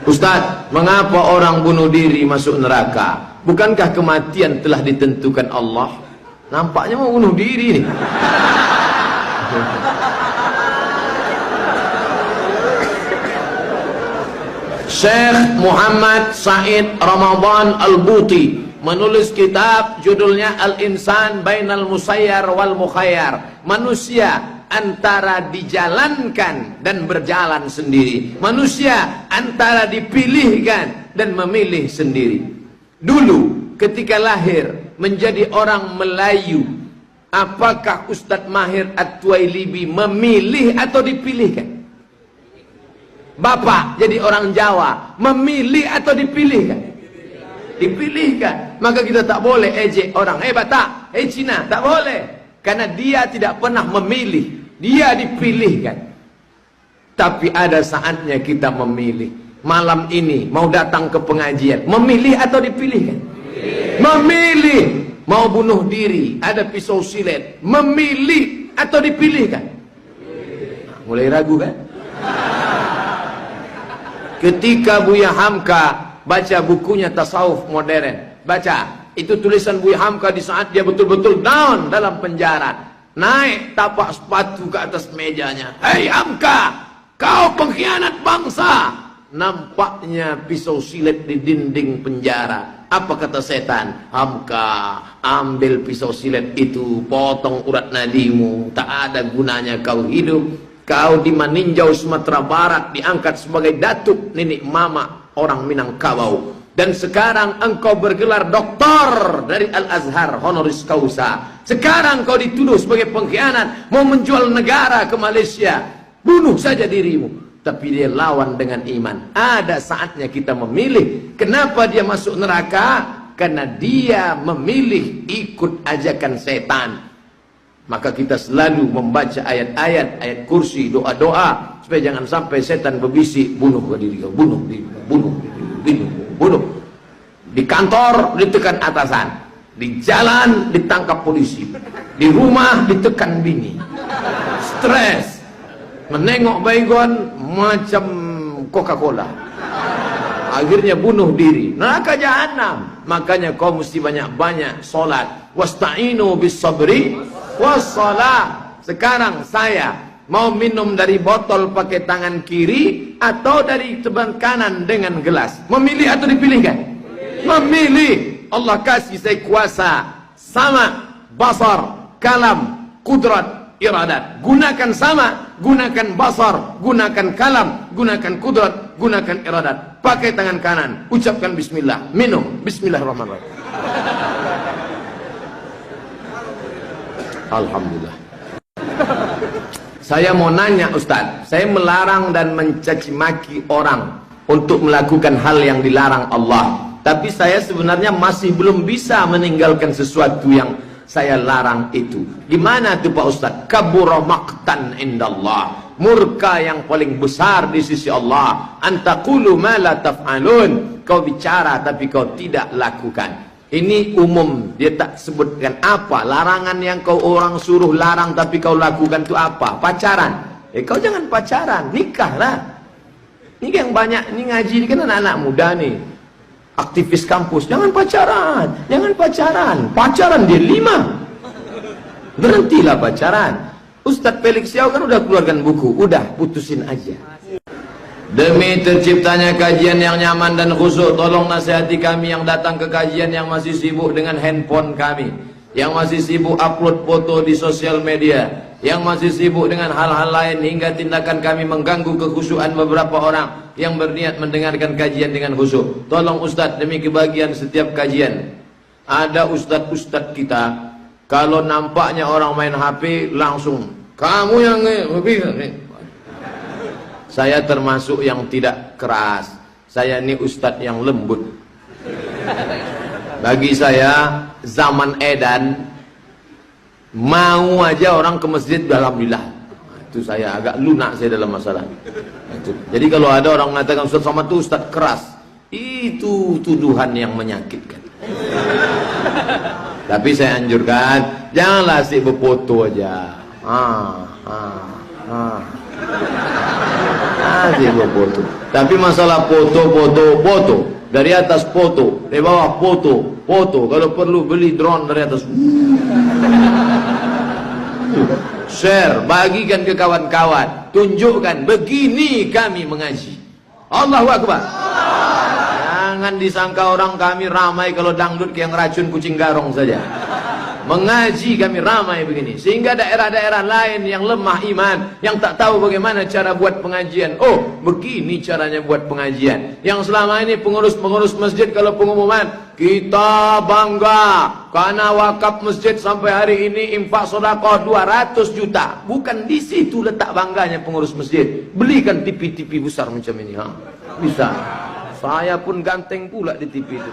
Ustaz, mengapa orang bunuh diri masuk neraka? Bukankah kematian telah ditentukan Allah? Nampaknya mau bunuh diri nih. Syekh Muhammad Said Ramadan Al-Buti menulis kitab judulnya Al-Insan Bainal Musayyar wal Mukhayyar. Manusia antara dijalankan dan berjalan sendiri. Manusia antara dipilihkan dan memilih sendiri. Dulu ketika lahir menjadi orang Melayu, apakah Ustadz Mahir At-Tuwailibi memilih atau dipilihkan? Bapak jadi orang Jawa, memilih atau dipilihkan? Dipilihkan. Maka kita tak boleh ejek orang, Batak, Cina, tak boleh. Karena dia tidak pernah memilih, dia dipilihkan. Tapi ada saatnya kita memilih. Malam ini mau datang ke pengajian, memilih atau dipilihkan? Memilih. Mau bunuh diri, ada pisau silet, memilih atau dipilihkan? Nah, mulai ragu kan? Ketika Buya Hamka baca bukunya Tasawuf Modern, baca itu tulisan Buya Hamka di saat dia betul-betul down dalam penjara, naik tapak sepatu ke atas mejanya, "Hei Hamka, kau pengkhianat bangsa!" Nampaknya pisau silet di dinding penjara. Apa kata setan? "Hamka, ambil pisau silet itu, potong urat nadimu, tak ada gunanya kau hidup. Kau di Maninjau, Sumatera Barat, diangkat sebagai datuk nenek mama orang Minangkabau. Dan sekarang engkau bergelar doktor dari Al-Azhar honoris causa. Sekarang kau dituduh sebagai pengkhianat, mau menjual negara ke Malaysia. Bunuh saja dirimu." Tapi dia lawan dengan iman. Ada saatnya kita memilih. Kenapa dia masuk neraka? Karena dia memilih ikut ajakan setan. Maka kita selalu membaca ayat-ayat, ayat kursi, doa-doa, supaya jangan sampai setan berbisik, "Bunuh diri kau, bunuh diri, bunuh diri, bunuh." Di kantor ditekan atasan, di jalan ditangkap polisi, di rumah ditekan bini, stres, menengok baygon macam Coca-Cola, akhirnya bunuh diri, neraka jahanam. Makanya kau mesti banyak-banyak sholat. Wasta'inu bis sabri wassalah. Sekarang saya mau minum dari botol pakai tangan kiri atau dari tangan kanan dengan gelas. Memilih atau dipilihkan? Memilih. Allah kasih saya kuasa sama, basar, kalam, kudrat, iradat. Gunakan sama, gunakan basar, gunakan kalam, gunakan kudrat, gunakan iradat. Pakai tangan kanan, ucapkan bismillah, minum, bismillahirrahmanirrahim. Alhamdulillah. Saya mau nanya Ustaz, saya melarang dan mencaci maki orang untuk melakukan hal yang dilarang Allah. Tapi saya sebenarnya masih belum bisa meninggalkan sesuatu yang saya larang itu. Gimana tuh Pak Ustaz? Kabura maqtan indallah. Murka yang paling besar di sisi Allah. Antaqulu ma la taf'alun. Kau bicara tapi kau tidak lakukan. Ini umum, dia tak sebutkan apa larangan yang kau orang suruh larang tapi kau lakukan itu apa? Pacaran. Kau jangan pacaran, nikahlah. Ini yang banyak, ini ngaji ini kan anak-anak muda nih, aktivis kampus. Jangan pacaran, jangan pacaran. Pacaran dia 5. Berhentilah pacaran. Ustadz Felix Yao kan udah keluarkan buku, udah putusin aja. Demi terciptanya kajian yang nyaman dan khusyuk, tolong nasihati kami yang datang ke kajian yang masih sibuk dengan handphone kami, yang masih sibuk upload foto di sosial media, yang masih sibuk dengan hal-hal lain hingga tindakan kami mengganggu kekhusyukan beberapa orang yang berniat mendengarkan kajian dengan khusyuk. Tolong Ustadz, demi kebahagiaan setiap kajian. Ada ustadz-ustadz kita, kalau nampaknya orang main HP langsung, "Kamu yang Saya termasuk yang tidak keras. Saya ini ustadz yang lembut. Bagi saya, zaman edan, mau aja orang ke masjid, alhamdulillah. Itu saya agak lunak saya dalam masalah itu. Jadi kalau ada orang mengatakan Ustadz Somad itu ustadz keras, itu tuduhan yang menyakitkan. Tapi saya anjurkan, janganlah sibuk foto aja. Sibuk foto. Tapi masalah foto dari atas foto, dari bawah foto. Kalau perlu beli drone dari atas. Share, bagikan ke kawan-kawan, tunjukkan begini kami mengaji. Allahu Akbar. Jangan disangka orang kami ramai kalau dangdut yang racun kucing garong saja. Mengaji kami ramai begini, sehingga daerah-daerah lain yang lemah iman, yang tak tahu bagaimana cara buat pengajian, oh begini caranya buat pengajian. Yang selama ini pengurus-pengurus masjid kalau pengumuman, kita bangga karena wakaf masjid sampai hari ini infak sedekah 200 juta. Bukan di situ letak bangganya pengurus masjid. Belikan TV-TV besar macam ini, ha? Bisa. Saya pun ganteng pula di TV itu.